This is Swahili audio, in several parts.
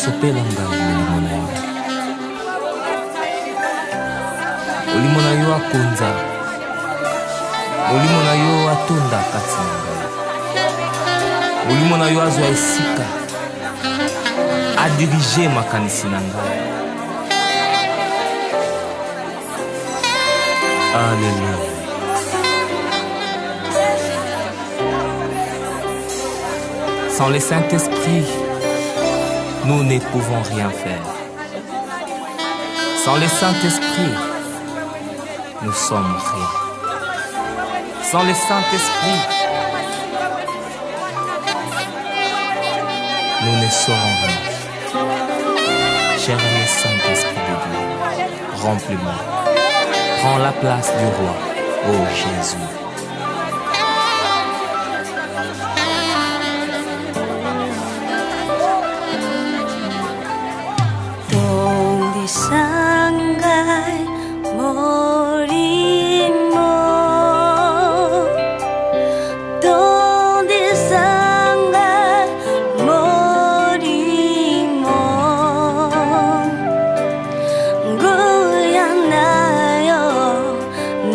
sopela ngai molimo na yo. Molimo na yo akonza, molimo na yo atonda kati na ngai. Molimo na yo azwa esika, adirige makanisi na ngai. Alléluia. Sans le Saint-Esprit, nous ne pouvons rien faire. Sans le Saint-Esprit, nous sommes rien. Sans le Saint-Esprit, nous ne serons rien. Cher le Saint-Esprit de Dieu, remplis-moi. Prends la place du roi, ô Jésus. Sangay morimo, donde sangay morimo, guyanayo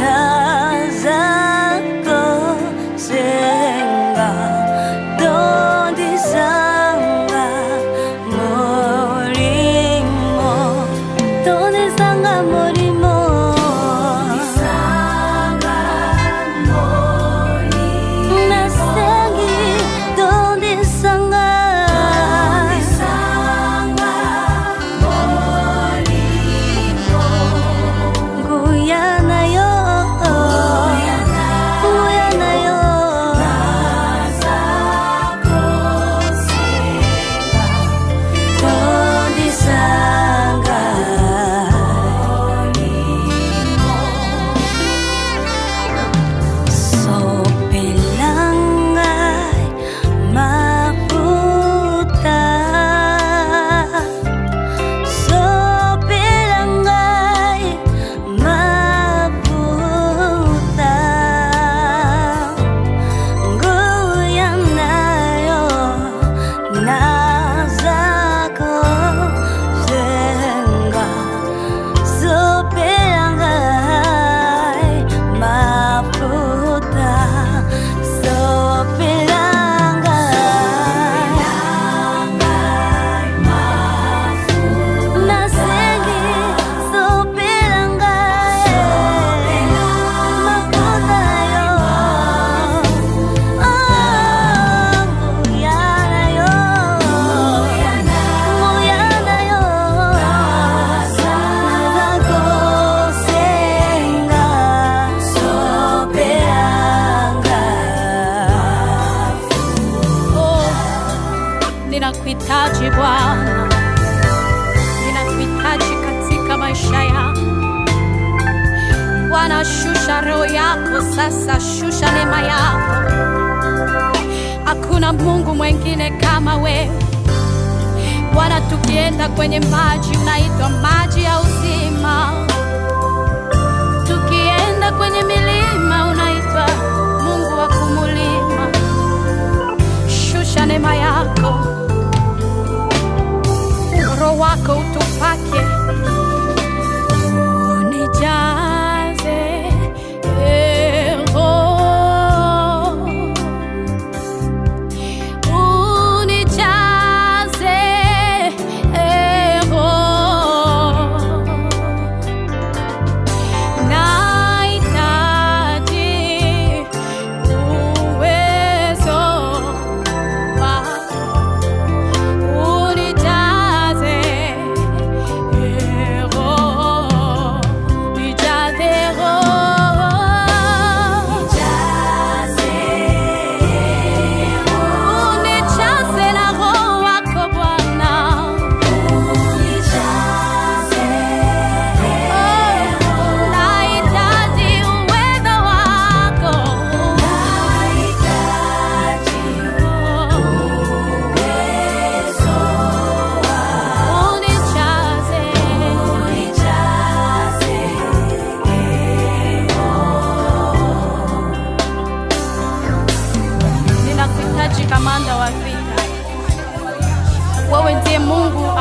nazako senga, donde sangay morimo. Donde sanga morimo, nasengi donde sanga morimo, guyana yo, guyana yo, donde sanga. Ninakuhitaji Bwana, ninakuhitaji katika maisha yangu. Bwana, shusha roho yako sasa, shusha neema yako. Hakuna Mungu mwengine kama wewe Bwana. Tukienda kwenye maji, unaitwa maji ya uzima. Tukienda kwenye milima, unaitwa Mungu wa kumulima. Shusha neema yako, Roho wako utupake, unijaze Roho, unijaze Roho, nahitaji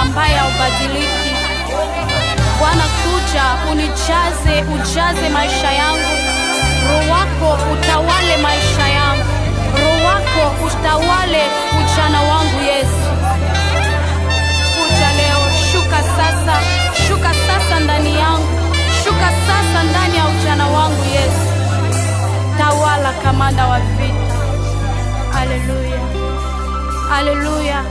ambaye haubadiliki. Bwana, kuja ujaze maisha yangu. Roho wako utawale maisha yangu. Roho wako utawale ujana wangu Yesu. Kuja leo, shuka sasa ndani yangu. Shuka sasa ndani ya ujana wangu Yesu. Tawala kamanda wa vita. Haleluya. Haleluya.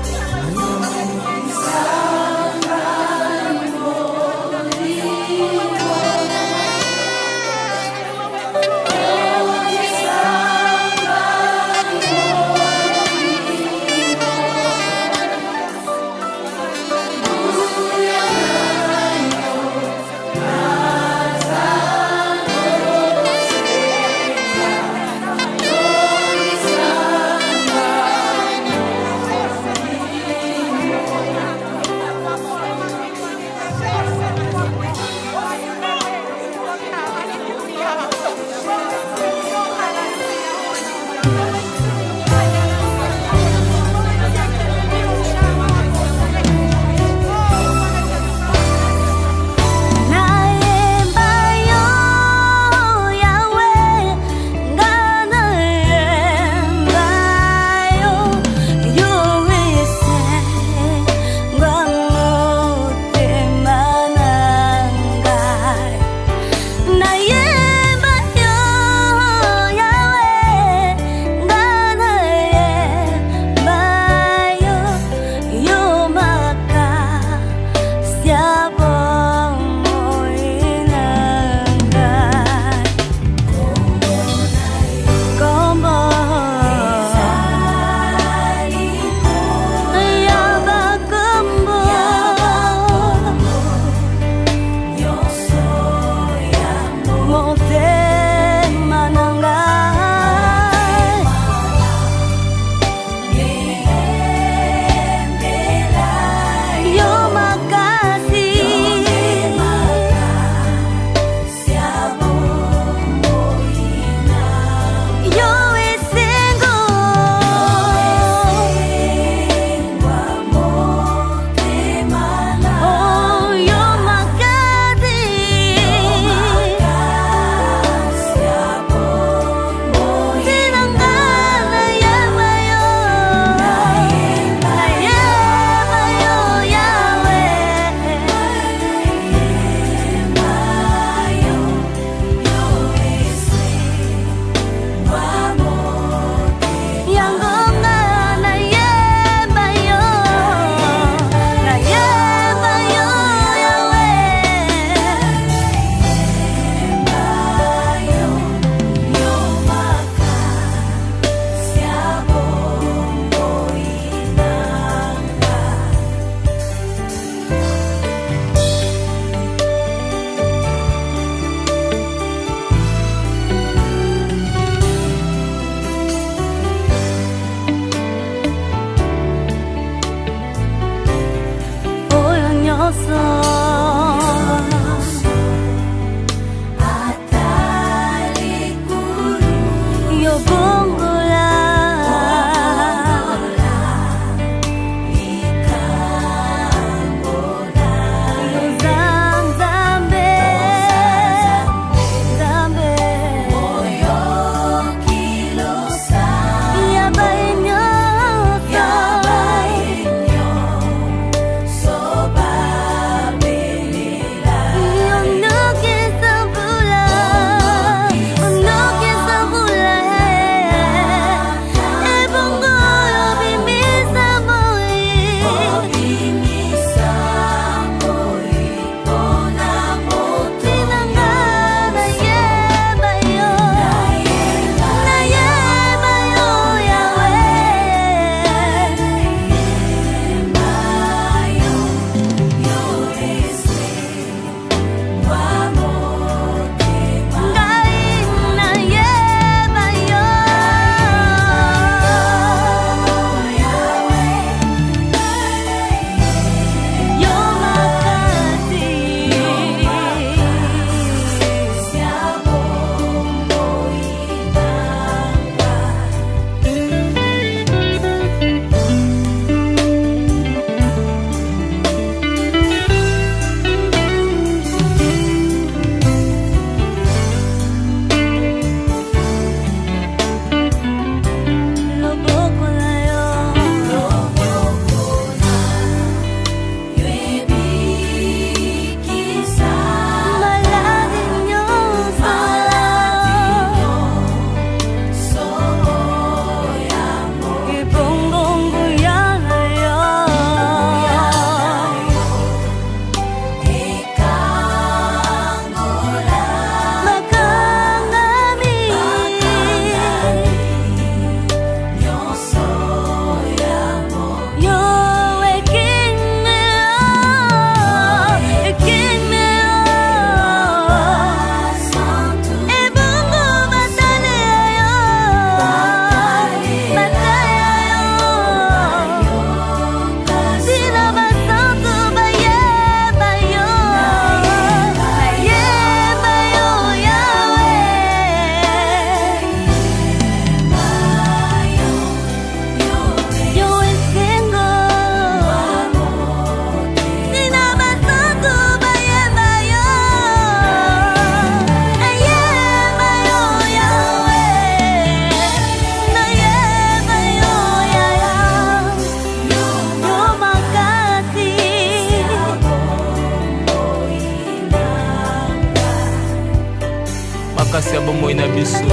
na biso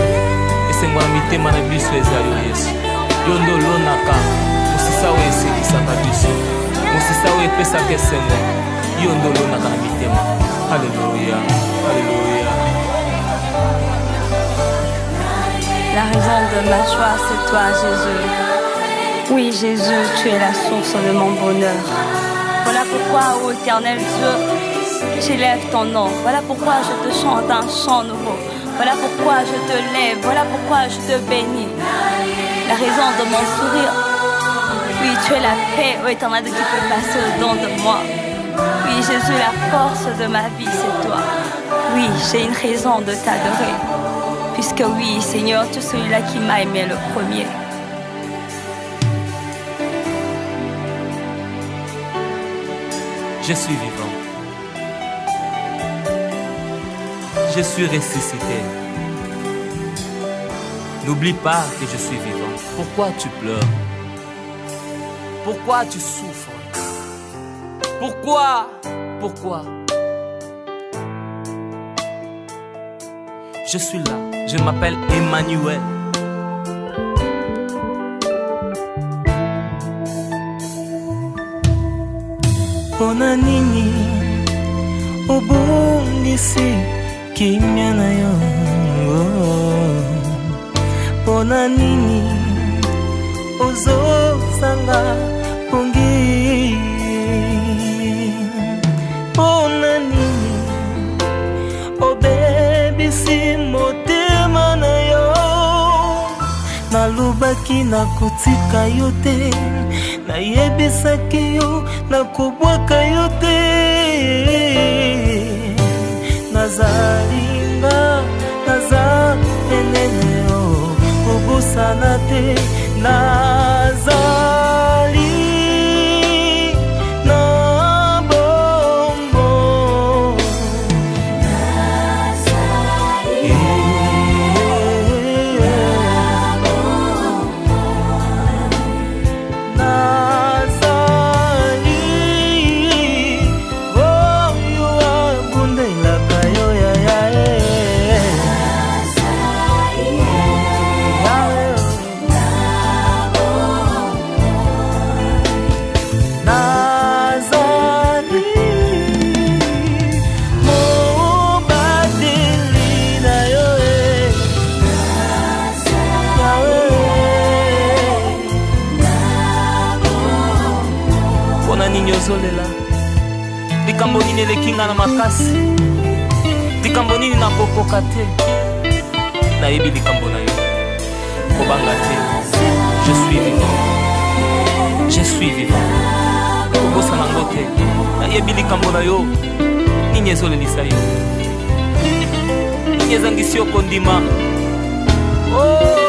esengo na mitema na biso ezali yo Yesu. Yo nde olonaka mosisa oyo esekisaka biso, mosisa oyo epesaka esengo. Yo nde olonaka na mitema. Alléluia, alléluia. La raison de ma joie, c'est toi, Jésus. Oui, Jésus, tu es la source de mon bonheur. Voilà pourquoi, ô éternel Dieu, j'élève ton nom. Voilà pourquoi je te chante un chant nouveau. Voilà pourquoi je te lève. Voilà pourquoi je te bénis. La raison de mon sourire. Oui, tu es la paix, ô éternel Dieu, qui peut passer au-dedans de moi. Oui, Jésus, la force de ma vie, c'est toi. Oui, j'ai une raison de t'adorer. Puisque oui, Seigneur, tu es celui-là qui m'a aimé le premier. Je suis vivant. Je suis ressuscité. N'oublie pas que je suis vivant. Pourquoi tu pleures? Pourquoi tu souffres? Pourquoi? Je suis là. Je m'appelle Emmanuel. Pona nini obungisi kimya na yo? Pona nini ozosanga pongi? Pona nini obebisi motema na yo? Nalobaki nakotika yo te, nayebisaki yo nakobwaka yo te. Nazalinga naza enene yo obosana te. Nazali na bombo. Zolela likambo nini elekinga na makasi, likambo nini nakokoka te, nayebi likambo na yo kobanga te. Je suis vivant, je suis vivant. Kobosa nango te, nayebi likambo na yo nini ezolelisa yo, nini ezangisi yo kondima. Oh